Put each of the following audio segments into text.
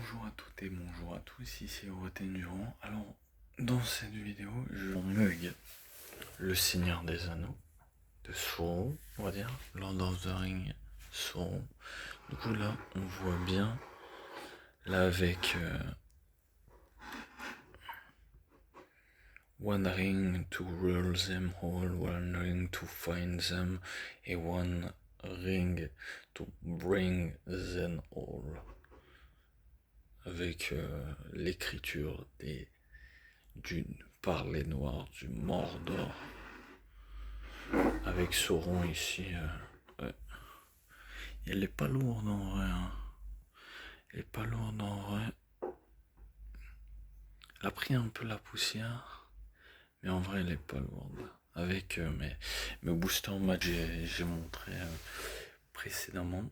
Bonjour à toutes et bonjour à tous, ici Roten Durand. Alors, dans cette vidéo, je mug le Seigneur des Anneaux de Sauron, on va dire, Lord of the Ring Sauron. Du coup là, on voit bien, là avec one ring to rule them all, one ring to find them, et one ring to bring them all. Avec l'écriture par les noirs du Mordor. Avec Sauron ici. Ouais. Elle est pas lourde en vrai. Hein. Elle est pas lourde en vrai. Elle a pris un peu la poussière. Mais en vrai, elle est pas lourde. Avec mes boosters match, j'ai montré précédemment.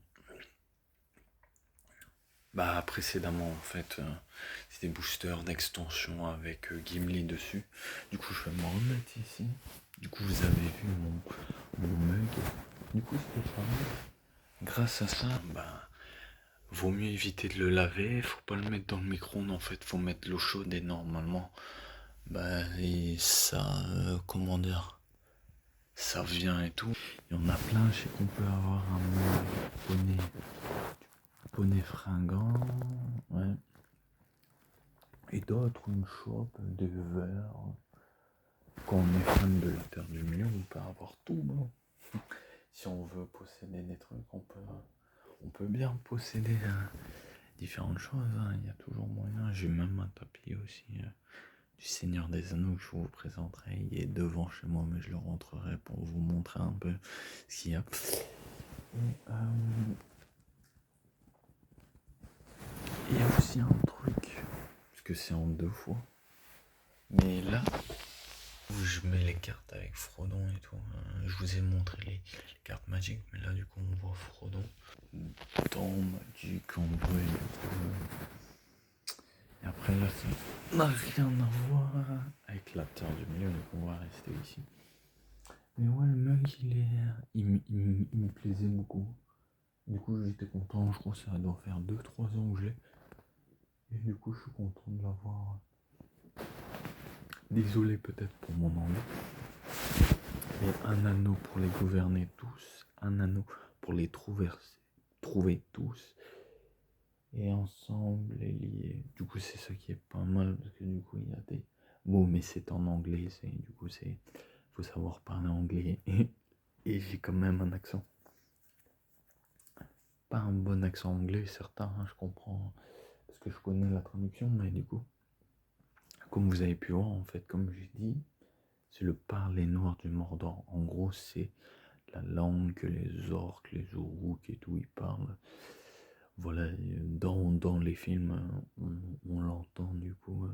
Précédemment en fait, c'est des boosters d'extension avec Gimli dessus. Du coup, je vais m'en remettre ici. Du coup, vous avez vu mon mug. Du coup, c'est pas mal. Grâce à ça, vaut mieux éviter de le laver. Faut pas le mettre dans le micro-ondes en fait. Faut mettre l'eau chaude et normalement, et ça, comment dire, ça vient et tout. Il y en a plein. Je sais qu'on peut avoir un mug poney fringant, ouais. Et d'autres, une chope, des verres. Quand on est fan de la Terre du Milieu, on peut avoir tout. Hein. Si on veut posséder des trucs, on peut bien posséder différentes choses. Hein. Il y a toujours moyen. J'ai même un tapis aussi du Seigneur des Anneaux que je vous présenterai. Il est devant chez moi, mais je le rentrerai pour vous montrer un peu ce qu'il y a. Et, il y a aussi un truc, parce que c'est en deux fois. Mais là, où je mets les cartes avec Frodon et tout. Je vous ai montré les cartes Magic, mais là du coup on voit Frodon dans Magic en vrai. Et après là ça n'a rien à voir avec la Terre du Milieu, donc on va rester ici. Mais ouais, le mug il me plaisait beaucoup. Du coup j'étais content, je crois que ça doit faire 2-3 ans que je l'ai. Et du coup je suis content de l'avoir. Désolé peut-être pour mon anglais. Et un anneau pour les gouverner tous, un anneau pour les trouver tous, et ensemble les lier. Du coup c'est ça qui est pas mal, parce que du coup il y a des mots, mais c'est en anglais, faut savoir parler anglais, et j'ai quand même un accent. Pas un bon accent anglais, certain, hein, je comprends, parce que je connais la traduction, mais du coup, comme vous avez pu voir, en fait, comme j'ai dit, c'est le parler noir du Mordor. En gros, c'est la langue que les orques, les Uruk et tout, ils parlent. Voilà, dans les films, on l'entend du coup.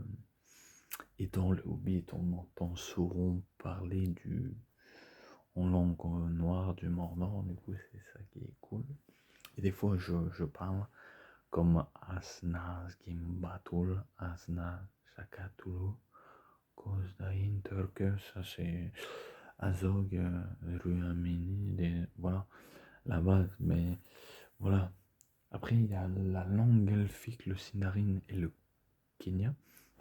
Et dans le Hobbit, on entend Sauron parler en langue noire du Mordor. Du coup, c'est ça qui est cool. Et des fois, je parle comme Asnaz Gimbatul, Asnaz Shakatulu, Kozdain Turke, ça c'est Azog, Ruamini, voilà, la base, mais voilà. Après, il y a la langue elfique, le Sindarin et le Kenya,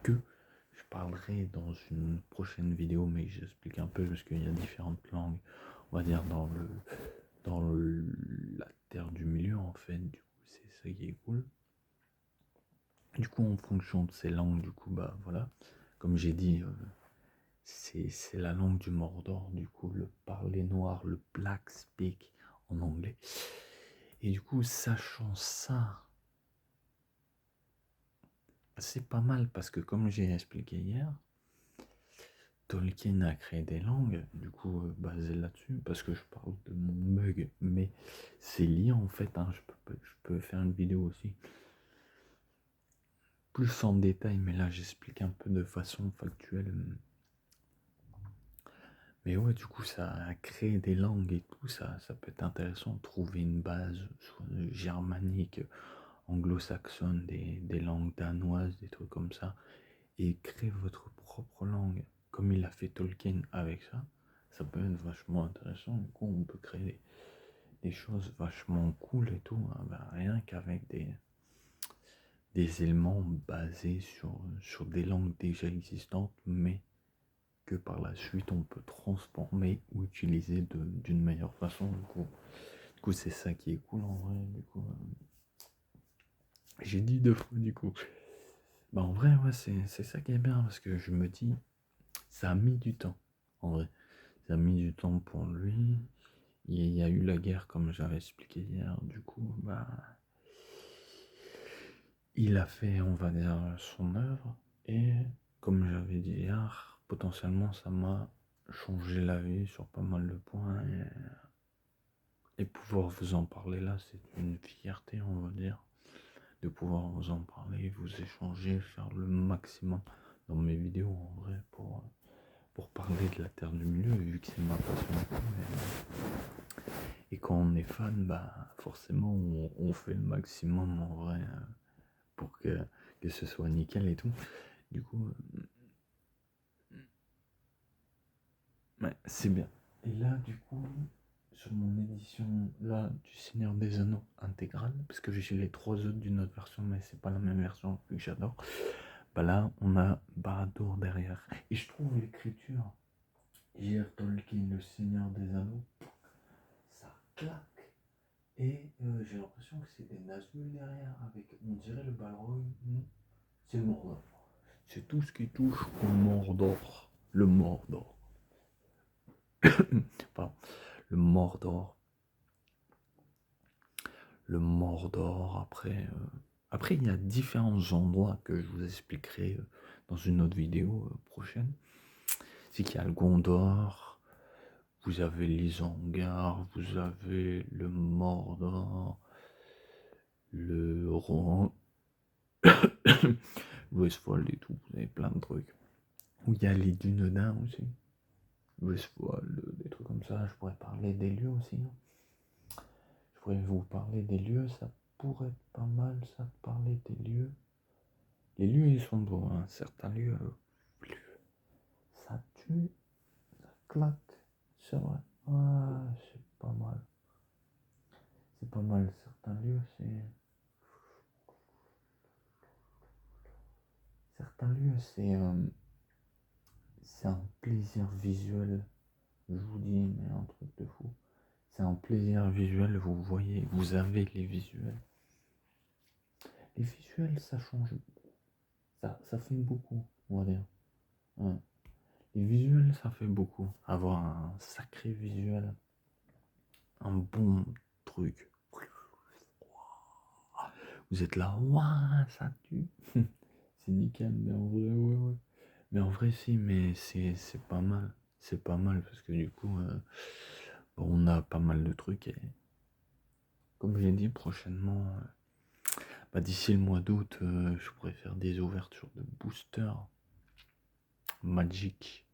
que je parlerai dans une prochaine vidéo, mais j'explique un peu parce qu'il y a différentes langues, on va dire, la terre du milieu, en fait. Du coup, c'est ça qui est cool. Du coup, en fonction de ces langues, du coup, voilà, comme j'ai dit, c'est la langue du Mordor, du coup, le parler noir, le black speak en anglais. Et du coup, sachant ça, c'est pas mal parce que comme j'ai expliqué hier, Tolkien a créé des langues, du coup, basées là-dessus, parce que je parle de mon mug, mais c'est lié en fait, hein, je peux faire une vidéo aussi, plus en détail, mais là j'explique un peu de façon factuelle. Mais ouais, du coup, ça a créé des langues et tout, ça peut être intéressant de trouver une base, soit germanique, anglo-saxonne, des langues danoises, des trucs comme ça, et créer votre propre langue, comme il a fait Tolkien avec ça. Ça peut être vachement intéressant. Du coup, on peut créer des choses vachement cool et tout, hein, rien qu'avec des des éléments basés sur des langues déjà existantes, mais que par la suite on peut transformer ou utiliser d'une meilleure façon. Du coup, c'est ça qui est cool en vrai. Du coup, j'ai dit 2 fois du coup. Bah en vrai, ouais, c'est ça qui est bien parce que je me dis, ça a mis du temps. En vrai, ça a mis du temps pour lui. Il y a eu la guerre comme j'avais expliqué hier. Du coup, bah, il a fait, on va dire, son œuvre. Et comme j'avais dit hier, potentiellement, ça m'a changé la vie sur pas mal de points. Et pouvoir vous en parler là, c'est une fierté, on va dire, de pouvoir vous en parler, vous échanger, faire le maximum dans mes vidéos en vrai pour parler de la Terre du Milieu, vu que c'est ma passion. Et quand on est fan, bah forcément on fait le maximum en vrai pour que ce soit nickel et tout. Du coup, ouais, c'est bien. Et là, du coup, sur mon édition là du Seigneur des Anneaux intégrale, parce que j'ai les 3 autres d'une autre version, mais c'est pas la même version vu que j'adore. Bah là, on a Baradur derrière. Et je trouve l'écriture J.R. Tolkien, le Seigneur des Anneaux, ça claque. Et j'ai l'impression que c'est des Nazgûl derrière, avec, on dirait le Balrog. C'est le Mordor. C'est tout ce qui touche au Mordor. Le Mordor. Pardon. Le Mordor. Le Mordor, après, il y a différents endroits que je vous expliquerai dans une autre vidéo prochaine. C'est qu'il y a le Gondor, vous avez l'Isengard, vous avez le Mordor, le Rohan, Westfold et tout, vous avez plein de trucs. Où il y a les Dunedain aussi, Westfold, des trucs comme ça. Je pourrais parler des lieux aussi. Je pourrais vous parler des lieux, ça pourrait être pas mal, ça, de parler des lieux. Les lieux, ils sont beaux, hein. Certains lieux, ça tue, ça claque, c'est vrai. Ah, c'est pas mal. C'est pas mal, certains lieux, c'est un plaisir visuel. Je vous dis, mais un truc de fou. C'est un plaisir visuel, vous voyez, vous avez les visuels. Les visuels, ça change. Ça fait beaucoup, on va dire. Ouais. Les visuels, ça fait beaucoup. Avoir un sacré visuel, un bon truc. Vous êtes là, waouh, ça tue. C'est nickel, mais en vrai, ouais. Mais en vrai, si, mais c'est pas mal. C'est pas mal parce que du coup, bon, on a pas mal de trucs. Et comme j'ai dit, prochainement, bah, d'ici le mois d'août, je pourrais faire des ouvertures de boosters Magic,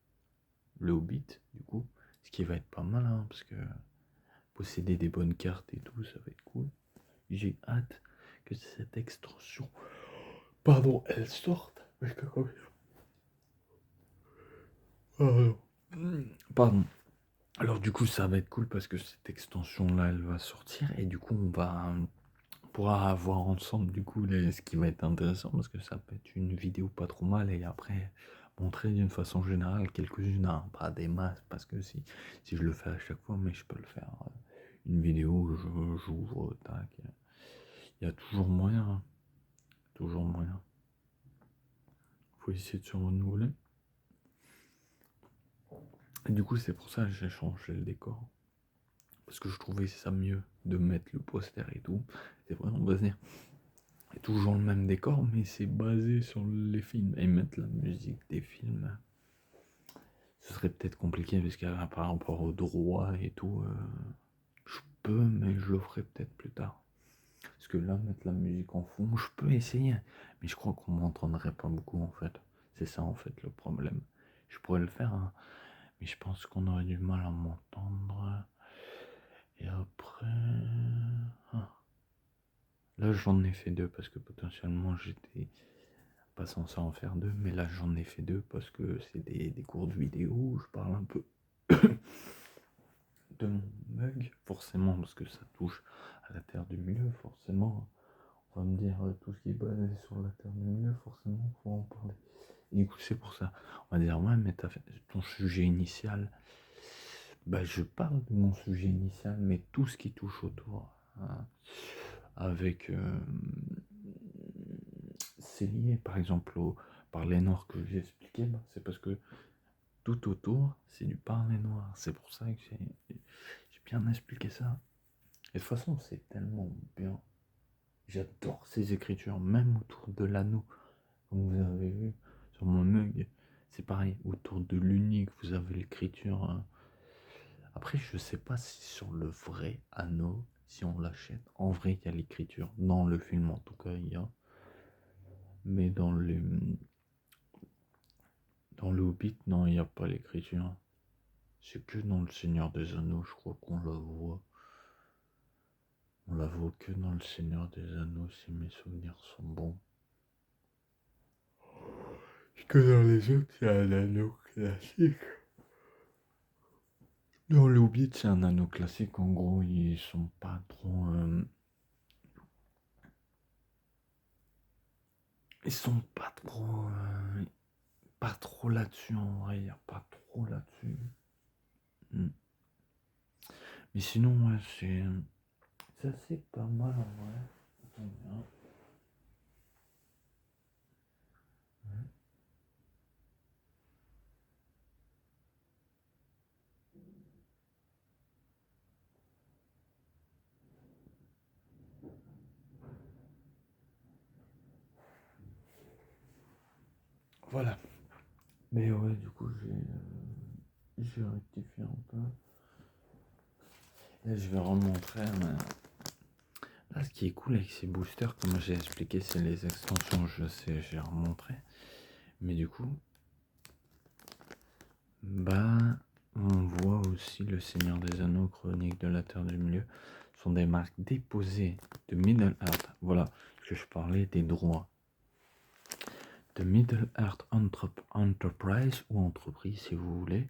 le Hobbit, du coup. Ce qui va être pas mal, hein, parce que posséder des bonnes cartes et tout, ça va être cool. J'ai hâte que cette extension, pardon, elle sorte. Pardon. Alors du coup, ça va être cool parce que cette extension-là, elle va sortir et du coup, on pourra avoir ensemble du coup ce qui va être intéressant parce que ça peut être une vidéo pas trop mal et après montrer d'une façon générale quelques-unes, hein, pas des masses parce que si je le fais à chaque fois, mais je peux le faire une vidéo où j'ouvre, tac, il y a toujours moyen, hein, toujours moyen. Faut essayer de se renouveler. Et du coup, c'est pour ça que j'ai changé le décor. Parce que je trouvais ça mieux de mettre le poster et tout. C'est vraiment basé. C'est toujours le même décor, mais c'est basé sur les films. Et mettre la musique des films, ce serait peut-être compliqué parce que par rapport aux droits et tout, je peux, mais je le ferai peut-être plus tard. Parce que là, mettre la musique en fond, je peux essayer. Mais je crois qu'on m'entendrait pas beaucoup en fait. C'est ça en fait le problème. Je pourrais le faire, hein, mais je pense qu'on aurait du mal à m'entendre. Et après... Ah. Là j'en ai fait 2 parce que potentiellement j'étais pas censé en faire 2, mais là j'en ai fait 2 parce que c'est des cours de vidéo où je parle un peu de mon mug, forcément parce que ça touche à la Terre du Milieu, forcément On va me dire tout ce qui est basé sur la Terre du Milieu, forcément, faut en parler. Et du coup, c'est pour ça. On va dire, ouais, mais t'as fait ton sujet initial. Bah, je parle de mon sujet initial, mais tout ce qui touche autour, hein, avec. C'est lié, par exemple, par les noirs que j'ai expliqué, bah, c'est parce que tout autour, c'est du parler noir. C'est pour ça que j'ai bien expliqué ça. Et de toute façon, c'est tellement bien. J'adore ces écritures, même autour de l'anneau. Comme vous avez vu sur mon mug, c'est pareil. Autour de l'unique, vous avez l'écriture. Après, je sais pas si sur le vrai anneau, si on l'achète, en vrai, il y a l'écriture. Dans le film, en tout cas, il y a. Mais dans le Hobbit, non, il n'y a pas l'écriture. C'est que dans le Seigneur des Anneaux, je crois qu'on la voit. On la voit que dans le Seigneur des Anneaux, si mes souvenirs sont bons. Et que dans les autres, c'est un anneau classique. Dans le Hobbit, c'est un anneau classique. En gros, ils sont pas trop. Ils sont pas trop. Pas trop là-dessus, en vrai. Il n'y a pas trop là-dessus. Mais sinon, ouais, c'est assez pas mal en vrai. Attendez, hein. Voilà. Mais ouais, du coup, j'ai rectifié un peu. Là, je vais remontrer. Mais là, ce qui est cool avec ces boosters, comme j'ai expliqué, c'est les extensions. Je sais, j'ai remontré. Mais du coup, bah, on voit aussi le Seigneur des Anneaux, Chronique de la Terre du Milieu, sont des marques déposées de Middle Earth. Voilà, que je parlais des droits. De Middle Earth Enterprise, ou entreprise si vous voulez,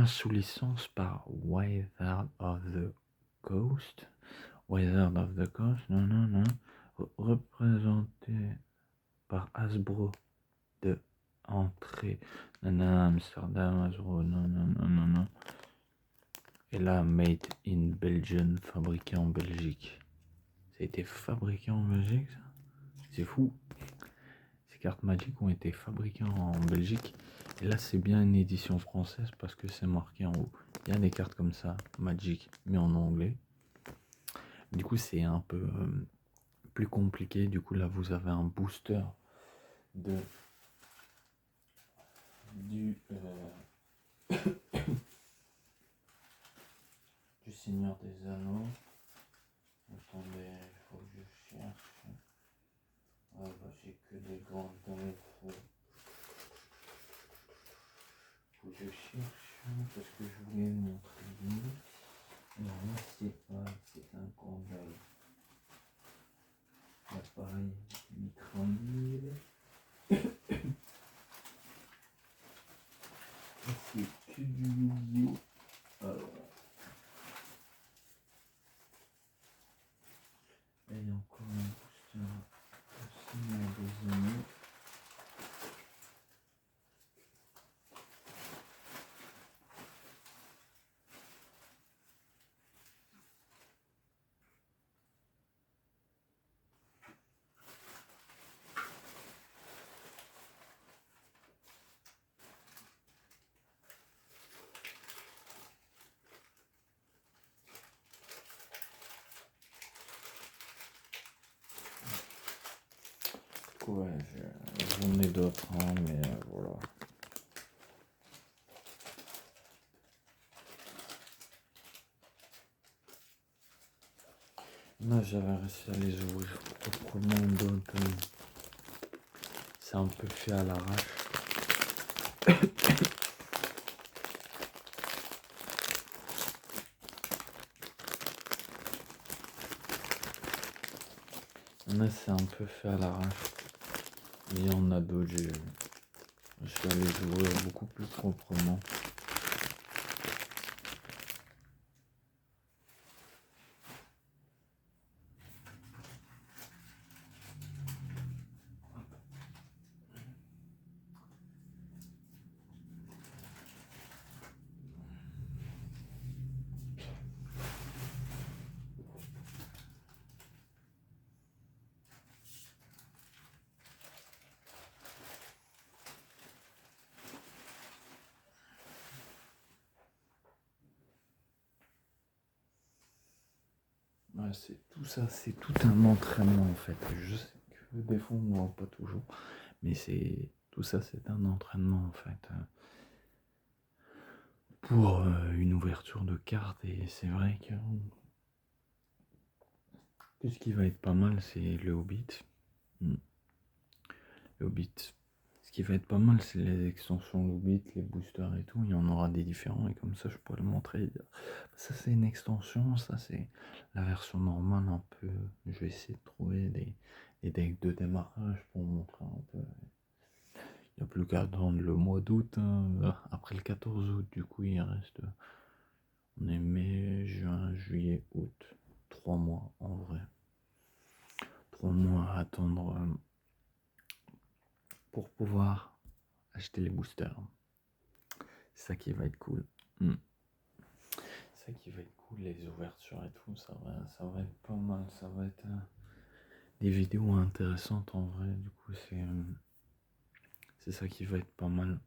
sous licence par Wizard of the Coast, représenté par Hasbro de entrée, Amsterdam, Hasbro, et là, made in Belgium, fabriqué en Belgique. Ça a été fabriqué en Belgique, ça? C'est fou. Ces cartes magiques ont été fabriquées en Belgique. Et là, c'est bien une édition française parce que c'est marqué en haut. Il y a des cartes comme ça, Magic, mais en anglais. Du coup, c'est un peu plus compliqué. Du coup, là, vous avez un booster du Seigneur des Anneaux. Attendez, il faut que je cherche. Ah bah, j'ai que des grandes infos. Faut que je cherche parce que je voulais montrer mieux. Alors là, c'est un condamné. L'appareil Mitranil. C'est que du Yu-Gi-Oh! Alors. Et il y a encore un booster aussi des années. Ouais, j'en ai d'autres, hein, mais voilà. Là, j'avais réussi à les ouvrir proprement, donc c'est un peu fait à l'arrache. Là, c'est un peu fait à l'arrache. Il y en a d'autres, je vais les ouvrir beaucoup plus proprement. c'est tout ça, c'est tout un entraînement en fait. Je sais que des fois on ne voit pas toujours, mais c'est tout ça, c'est un entraînement en fait pour une ouverture de carte. Et c'est vrai que ce qui va être pas mal, c'est le Hobbit. Mm. Le Hobbit. Ce qui va être pas mal, c'est les extensions Hobbit, les boosters et tout. Il y en aura des différents et comme ça, je pourrais le montrer et dire ça, c'est une extension, ça, c'est la version normale un peu. Je vais essayer de trouver des decks de démarrage pour montrer un peu. Il n'y a plus qu'à attendre le mois d'août, hein. Après le 14 août, du coup, il reste. On est mai, juin, juillet, août. 3 mois en vrai. 3 mois à attendre pour pouvoir acheter les boosters. C'est ça qui va être cool. Mm. C'est ça qui va être cool, les ouvertures et tout, ça va être pas mal, ça va être des vidéos intéressantes en vrai, du coup c'est ça qui va être pas mal.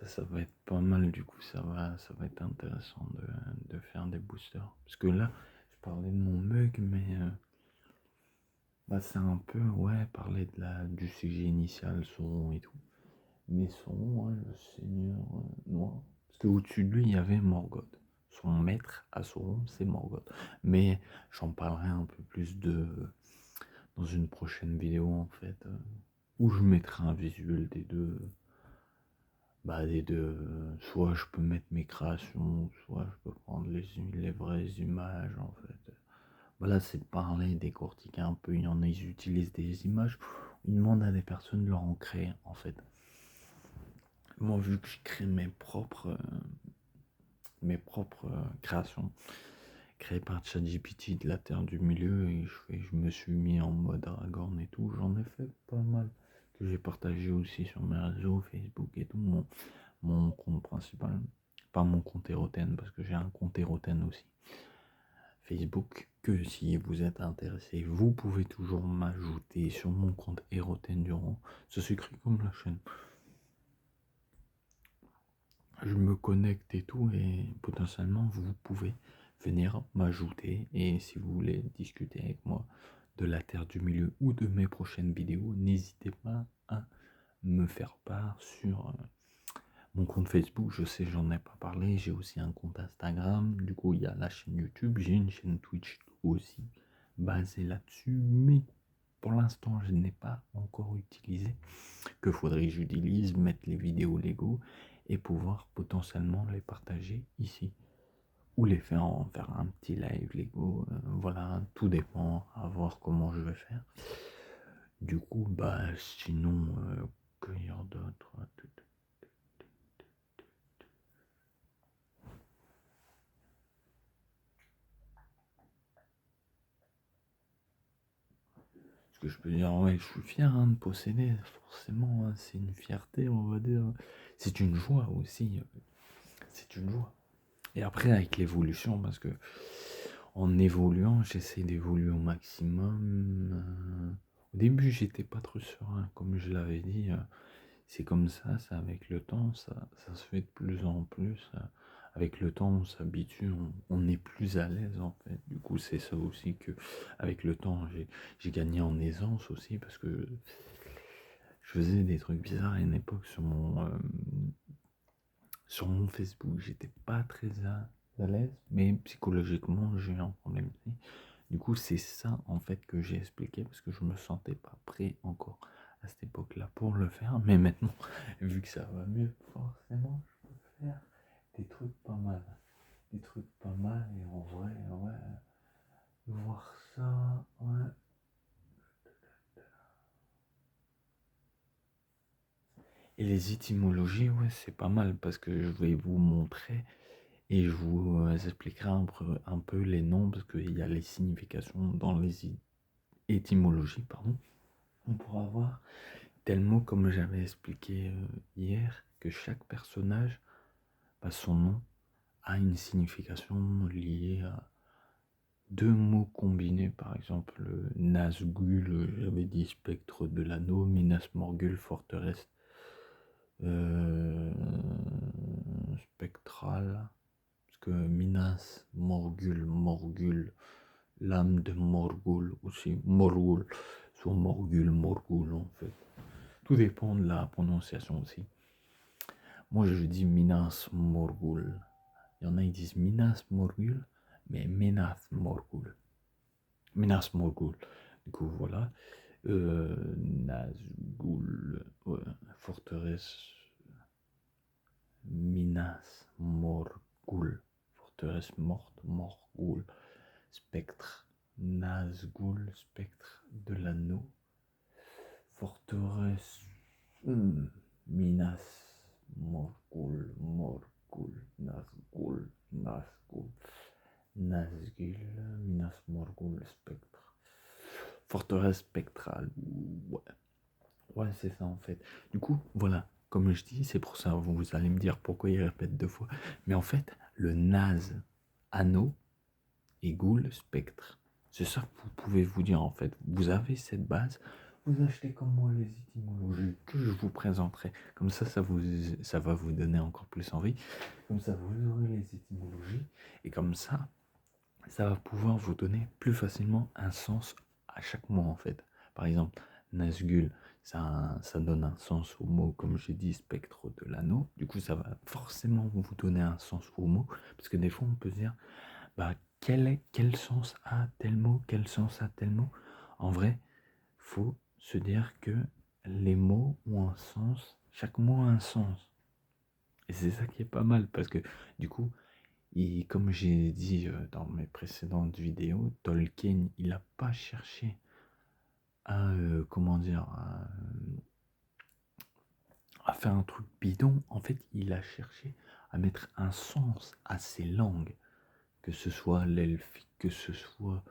Ça va être pas mal, du coup ça va être intéressant de faire des boosters. Parce que là, je parlais de mon mug, mais c'est un peu, ouais, parler du sujet initial, Sauron et tout. Mais Sauron, ouais, le seigneur noir. Parce qu'au-dessus de lui, il y avait Morgoth. Son maître à Sauron, c'est Morgoth. Mais j'en parlerai un peu plus dans une prochaine vidéo, en fait, où je mettrai un visuel des deux. Soit je peux mettre mes créations, soit je peux prendre les vraies images, en fait. Voilà, c'est parler, décortiquer un peu. Il y en a, ils utilisent des images. Ils demandent à des personnes de leur en créer, en fait. Moi, vu que je crée mes propres créations, créées par ChatGPT de la Terre du Milieu, et je me suis mis en mode Aragorn et tout, j'en ai fait pas mal, que j'ai partagé aussi sur mes réseaux, Facebook et tout, mon compte principal, pas mon compte Eroten, parce que j'ai un compte Eroten aussi, Facebook, que si vous êtes intéressé, vous pouvez toujours m'ajouter sur mon compte Eroten Durand, ça s'écrit comme la chaîne. Je me connecte et tout, et potentiellement vous pouvez venir m'ajouter, et si vous voulez discuter avec moi de la Terre du Milieu ou de mes prochaines vidéos, n'hésitez pas à me faire part sur mon compte Facebook. Je sais, j'en ai pas parlé, j'ai aussi un compte Instagram, du coup il y a la chaîne YouTube, j'ai une chaîne Twitch aussi basée là-dessus, mais pour l'instant je n'ai pas encore utilisé, que faudrait que j'utilise, mettre les vidéos Lego et pouvoir potentiellement les partager ici ou les faire un petit live Lego. Voilà, tout dépend, à voir comment je vais faire. Du coup, sinon, que dire d'autre? Ce que je peux dire, ouais, je suis fier de posséder, forcément, hein, c'est une fierté, on va dire. C'est une joie aussi, c'est une joie. Et après, avec l'évolution, parce que en évoluant, j'essaie d'évoluer au maximum. Au début, j'étais pas trop serein, comme je l'avais dit. C'est comme ça, c'est avec le temps, ça se fait de plus en plus. Avec le temps, on s'habitue, on est plus à l'aise en fait. Du coup, c'est ça aussi que, avec le temps, j'ai gagné en aisance aussi parce que je faisais des trucs bizarres à une époque sur mon Facebook. J'étais pas très à l'aise, mais psychologiquement, j'ai eu un problème. Du coup, c'est ça en fait que j'ai expliqué parce que je me sentais pas prêt encore à cette époque-là pour le faire. Mais maintenant, vu que ça va mieux, forcément, je peux faire des trucs pas mal. Des trucs pas mal et en vrai, ouais, voir ça, ouais. Et les étymologies, ouais, c'est pas mal parce que je vais vous montrer et je vous expliquerai un peu les noms parce qu'il y a les significations dans les étymologies, pardon. On pourra voir tel mot comme j'avais expliqué hier, que chaque personnage, son nom, a une signification liée à deux mots combinés. Par exemple, Nazgûl, j'avais dit spectre de l'anneau, Minas Morgul, forteresse spectrale, parce que Minas Morgul, l'âme de Morgul aussi, Morgul, soit Morgul en fait. Tout dépend de la prononciation aussi. Moi je dis Minas Morgul. Il y en a qui disent Minas Morgul, mais Minas Morgul. Minas Morgul. Du coup voilà. Nazgûl, ouais, forteresse Minas Morgul, forteresse morte, Morgul, spectre, Nazgûl, spectre de l'anneau, forteresse Minas Morgul, Nazgûl, Minas Morgul, spectre, forteresse spectrale, ouais, c'est ça en fait. Du coup, voilà, comme je dis, c'est pour ça, vous allez me dire pourquoi il répète 2 fois. Mais en fait, le naze, anneau et ghoul, spectre. C'est ça que vous pouvez vous dire en fait. Vous avez cette base, vous achetez comme moi les étymologies que je vous présenterai. Comme ça va vous donner encore plus envie. Comme ça, vous aurez les étymologies. Et comme ça va pouvoir vous donner plus facilement un sens à chaque mot en fait. Par exemple, Nazgûl, ça donne un sens au mot, comme j'ai dit, spectre de l'anneau. Du coup, ça va forcément vous donner un sens au mot, parce que des fois, on peut se dire, bah, quel sens a tel mot, quel sens a tel mot. En vrai, faut se dire que les mots ont un sens, chaque mot a un sens. Et c'est ça qui est pas mal, parce que du coup, et comme j'ai dit dans mes précédentes vidéos, Tolkien, il n'a pas cherché à, comment dire, à faire un truc bidon. En fait, il a cherché à mettre un sens à ces langues, que ce soit l'elfique, que ce soit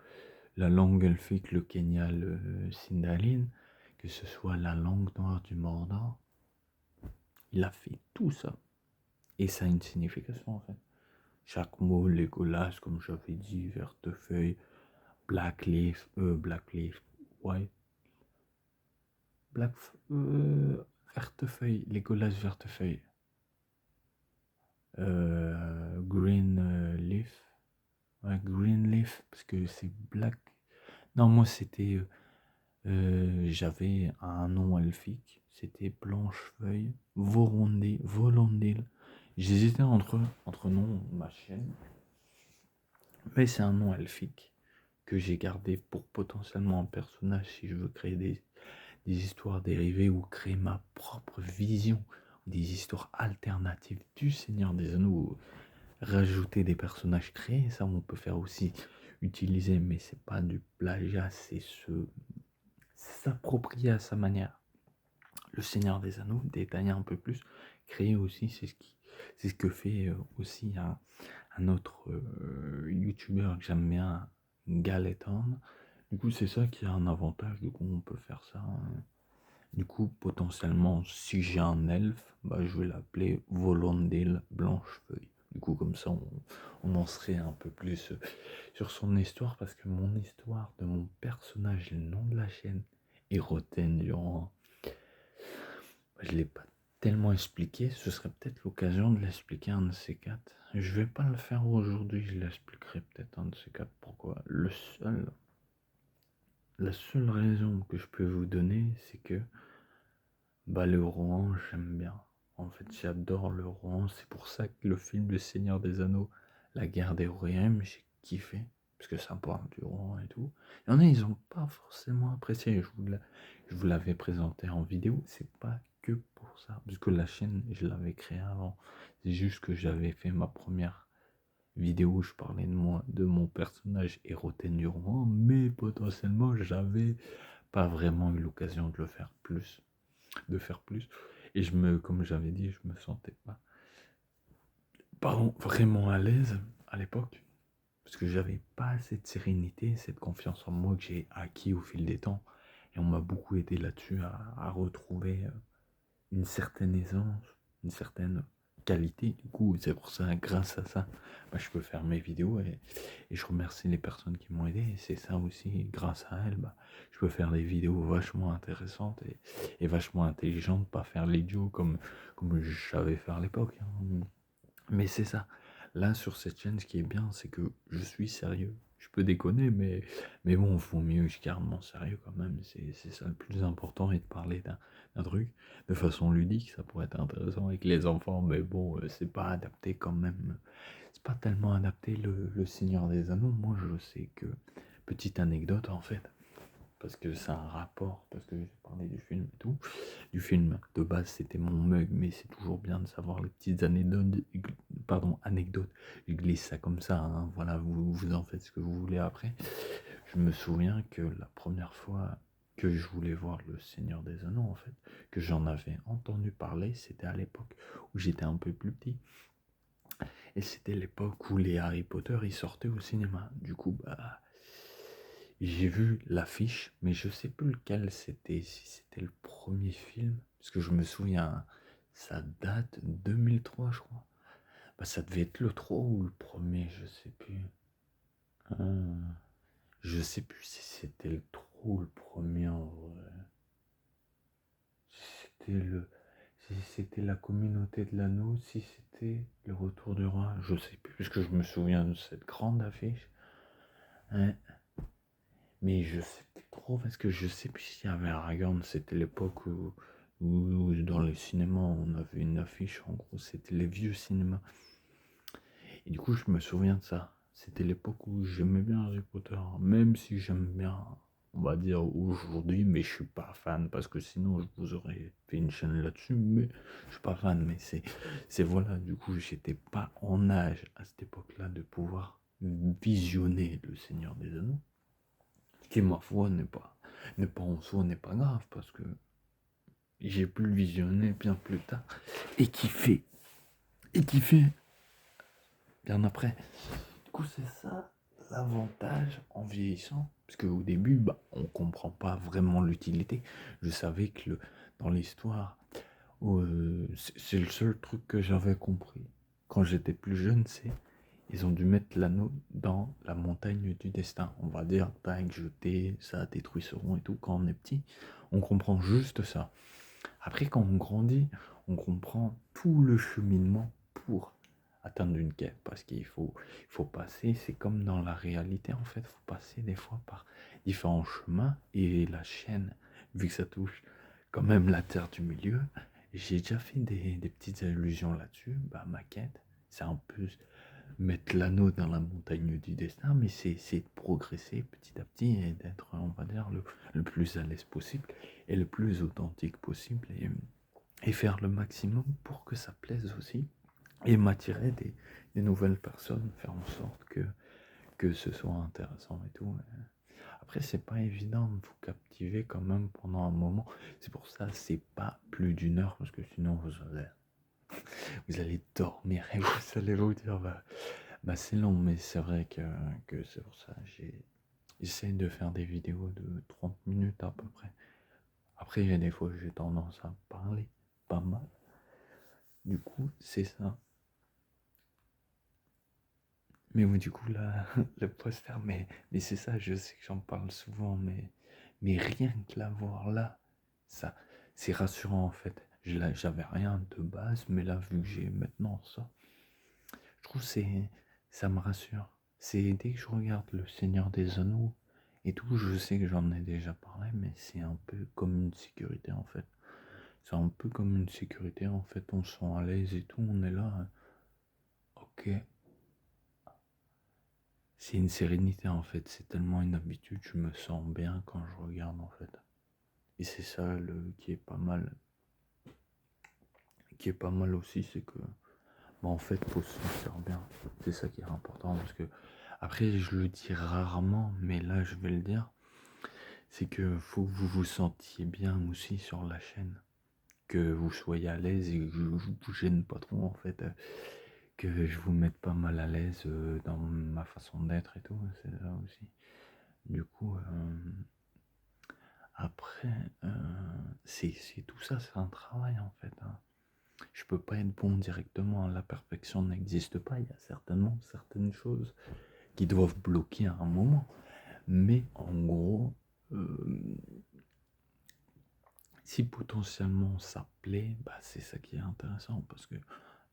la langue elfique, le Kenya, le Sindarin, que ce soit la langue noire du Mordor. Il a fait tout ça. Et ça a une signification en fait. Chaque mot, Legolas, comme j'avais dit, Vertefeuille, Blackleaf, ouais. Black, Vertefeuille, Legolas Vertefeuille. Green Leaf. Ouais, Green Leaf, parce que c'est Black. Non, moi c'était. J'avais un nom elfique. C'était Blanchefeuille, Volondil. J'hésitais entre noms, ma chaîne. Mais c'est un nom elfique que j'ai gardé pour potentiellement un personnage si je veux créer des histoires dérivées ou créer ma propre vision, des histoires alternatives du Seigneur des Anneaux, rajouter des personnages créés, ça on peut faire aussi utiliser, mais c'est pas du plagiat, c'est s'approprier à sa manière. Le Seigneur des Anneaux, détailler un peu plus, créer aussi, c'est ce que fait aussi un autre youtubeur que j'aime bien, Galeton. Du coup, c'est ça qui a un avantage, du coup, on peut faire ça. Du coup, potentiellement, si j'ai un elfe, bah, je vais l'appeler Volondil Blanchefeuille. Du coup, comme ça, on en serait un peu plus sur son histoire, parce que mon histoire de mon personnage, le nom de la chaîne, Eroten Durand, je ne l'ai pas tellement expliqué. Ce serait peut-être l'occasion de l'expliquer un de ces quatre. Je vais pas le faire aujourd'hui, je l'expliquerai peut-être un de ces quatre. Pourquoi? La seule raison que je peux vous donner, c'est que bah, le Rohan, j'aime bien. En fait, j'adore le Rohan. C'est pour ça que le film Le Seigneur des Anneaux, La Guerre des Royaumes, j'ai kiffé. Parce que ça parle du Rohan et tout. Il y en a, ils n'ont pas forcément apprécié. Je vous l'avais présenté en vidéo. C'est pas que pour ça. Parce que la chaîne, je l'avais créée avant. C'est juste que j'avais fait ma première vidéo où je parlais de moi, de mon personnage Eroten du Rohan. Mais potentiellement, j'avais pas vraiment eu l'occasion de le faire plus. De faire plus. Et comme j'avais dit, je me sentais pas, vraiment à l'aise à l'époque. Parce que j'avais pas cette sérénité, cette confiance en moi que j'ai acquis au fil des temps. Et on m'a beaucoup aidé là-dessus à retrouver une certaine aisance, une certaine qualité. Du coup, c'est pour ça, grâce à ça, bah, je peux faire mes vidéos et je remercie les personnes qui m'ont aidé. Et c'est ça aussi, grâce à elles, bah, je peux faire des vidéos vachement intéressantes et vachement intelligentes, pas faire l'idiot comme je savais faire à l'époque. Hein. Mais c'est ça. Là, sur cette chaîne, ce qui est bien, c'est que je suis sérieux. Je peux déconner, mais bon, il faut mieux que je garde mon sérieux quand même. C'est ça le plus important, et de parler d'un truc de façon ludique, ça pourrait être intéressant avec les enfants, mais bon, c'est pas adapté quand même. C'est pas tellement adapté le Seigneur des Anneaux. Moi, je sais que, petite anecdote en fait, parce que c'est un rapport, parce que j'ai parlé du film et tout. Du film de base, c'était mon mug, mais c'est toujours bien de savoir les petites anecdotes. Pardon, anecdotes. Je glisse ça comme ça, hein. Voilà, vous en faites ce que vous voulez après. Je me souviens que la première fois que je voulais voir le Seigneur des Anneaux, en fait, que j'en avais entendu parler, c'était à l'époque où j'étais un peu plus petit. Et c'était l'époque où les Harry Potter ils sortaient au cinéma. Du coup, bah, j'ai vu l'affiche, mais je sais plus lequel c'était, si c'était le premier film, parce que je me souviens, ça date 2003, je crois. Bah, ça devait être le 3 ou le premier, je sais plus. Ah, je sais plus si c'était le 3 ou le premier en vrai. Si si c'était la communauté de l'anneau, si c'était le retour du roi, je sais plus, parce que je me souviens de cette grande affiche. Ouais. Mais je sais plus trop, parce que je sais plus s'il y avait Aragorn, c'était l'époque où dans les cinémas on avait une affiche, en gros c'était les vieux cinémas. Et du coup je me souviens de ça. C'était l'époque où j'aimais bien Harry Potter, même si j'aime bien, on va dire aujourd'hui, mais je suis pas fan, parce que sinon je vous aurais fait une chaîne là-dessus, mais je suis pas fan. Mais c'est voilà, du coup j'étais pas en âge à cette époque-là de pouvoir visionner Le Seigneur des Anneaux. Qui, ma foi, n'est pas en soi, n'est pas grave, parce que j'ai pu le visionner bien plus tard, et qui fait bien après. Du coup, c'est ça l'avantage en vieillissant, parce qu'au début, bah, on comprend pas vraiment l'utilité. Je savais que dans l'histoire, c'est le seul truc que j'avais compris quand j'étais plus jeune, c'est ils ont dû mettre l'anneau dans la montagne du destin. On va dire, tac, jeté, ça détruit Sauron et tout. Quand on est petit, on comprend juste ça. Après, quand on grandit, on comprend tout le cheminement pour atteindre une quête. Parce qu'il faut passer, c'est comme dans la réalité en fait, il faut passer des fois par différents chemins. Et la chaîne, vu que ça touche quand même la terre du milieu, j'ai déjà fait des petites allusions là-dessus. Bah, ma quête, c'est un peu mettre l'anneau dans la montagne du destin, mais c'est de progresser petit à petit et d'être, on va dire, le plus à l'aise possible et le plus authentique possible, et faire le maximum pour que ça plaise aussi et m'attirer des nouvelles personnes, faire en sorte que ce soit intéressant et tout. Après, c'est pas évident de vous captiver quand même pendant un moment. C'est pour ça, c'est pas plus d'1 heure, parce que sinon vous allez dormir et vous allez vous dire, bah c'est long, mais c'est vrai que c'est pour ça. J'essaie de faire des vidéos de 30 minutes à peu près. Après, il y a des fois, j'ai tendance à parler pas mal. Du coup, c'est ça. Mais oui, du coup, là, le poster, mais c'est ça, je sais que j'en parle souvent, mais rien que l'avoir là, ça, c'est rassurant en fait. J'avais rien de base, mais là, vu que j'ai maintenant ça, je trouve ça me rassure. C'est dès que je regarde Le Seigneur des Anneaux et tout, je sais que j'en ai déjà parlé, mais c'est un peu comme une sécurité en fait. C'est un peu comme une sécurité en fait, on se sent à l'aise et tout, on est là. Ok, c'est une sérénité en fait, c'est tellement une habitude, je me sens bien quand je regarde en fait. Et c'est ça qui est pas mal aussi, c'est que bah, en fait faut se sentir bien. C'est ça qui est important, parce que après je le dis rarement, mais là je vais le dire, c'est que faut que vous vous sentiez bien aussi sur la chaîne, que vous soyez à l'aise et que je vous gêne pas trop en fait, que je vous mette pas mal à l'aise dans ma façon d'être et tout, c'est ça aussi. Du coup, après, c'est tout ça, c'est un travail en fait, hein. Je peux pas être bon directement, la perfection n'existe pas, il y a certainement certaines choses qui doivent bloquer à un moment. Mais en gros, si potentiellement ça plaît, bah c'est ça qui est intéressant, parce que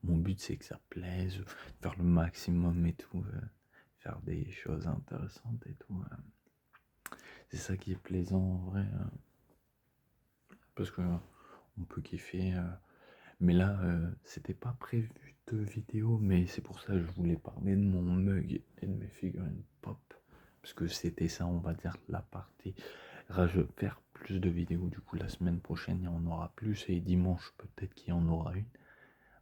Mon but c'est que ça plaise, faire le maximum et tout, faire des choses intéressantes et tout. C'est ça qui est plaisant en vrai, parce que on peut kiffer. Mais là, c'était pas prévu de vidéo, mais c'est pour ça que je voulais parler de mon mug et de mes figurines pop. Parce que c'était ça, on va dire, la partie. Je vais faire plus de vidéos, du coup, la semaine prochaine, il y en aura plus. Et dimanche, peut-être qu'il y en aura une.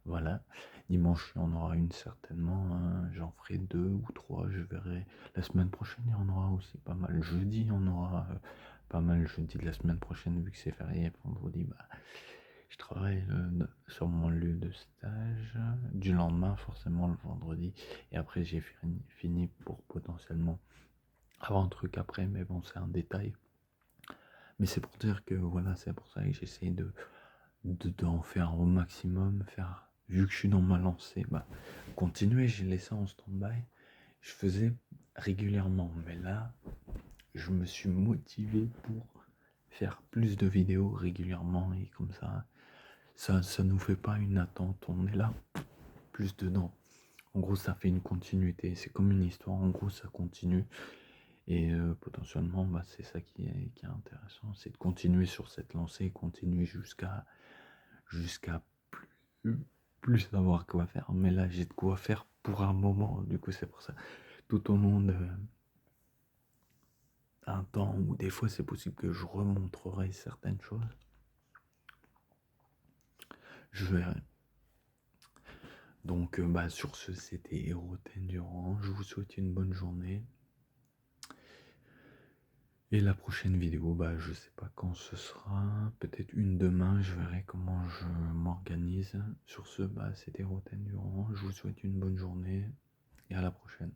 Voilà. Dimanche, il y en aura une certainement. J'en ferai 2 ou 3, je verrai. La semaine prochaine, il y en aura aussi pas mal. Jeudi, il y en aura pas mal. Jeudi de la semaine prochaine, vu que c'est férié. Vendredi, bah. Je travaille sur mon lieu de stage du lendemain, forcément le vendredi. Et après, j'ai fini pour potentiellement avoir un truc après, mais bon, c'est un détail. Mais c'est pour dire que voilà, c'est pour ça que j'essaie d'en faire au maximum, vu que je suis dans ma lancée, bah, continuer, j'ai laissé en stand-by. Je faisais régulièrement, mais là, je me suis motivé pour faire plus de vidéos régulièrement et comme ça nous fait pas une attente, on est là, plus dedans. En gros, ça fait une continuité, c'est comme une histoire, en gros, ça continue. Et potentiellement, bah, c'est ça qui est intéressant, c'est de continuer sur cette lancée, continuer jusqu'à plus, plus savoir quoi faire. Mais là, j'ai de quoi faire pour un moment, du coup, c'est pour ça. Tout au long d'un temps où des fois, c'est possible que je remontrerai certaines choses, je verrai. Donc, bah, sur ce, c'était Héroten Durand. Je vous souhaite une bonne journée. Et la prochaine vidéo, bah, je sais pas quand ce sera. Peut-être une demain. Je verrai comment je m'organise. Sur ce, bah, c'était Héroten Durand. Je vous souhaite une bonne journée et à la prochaine.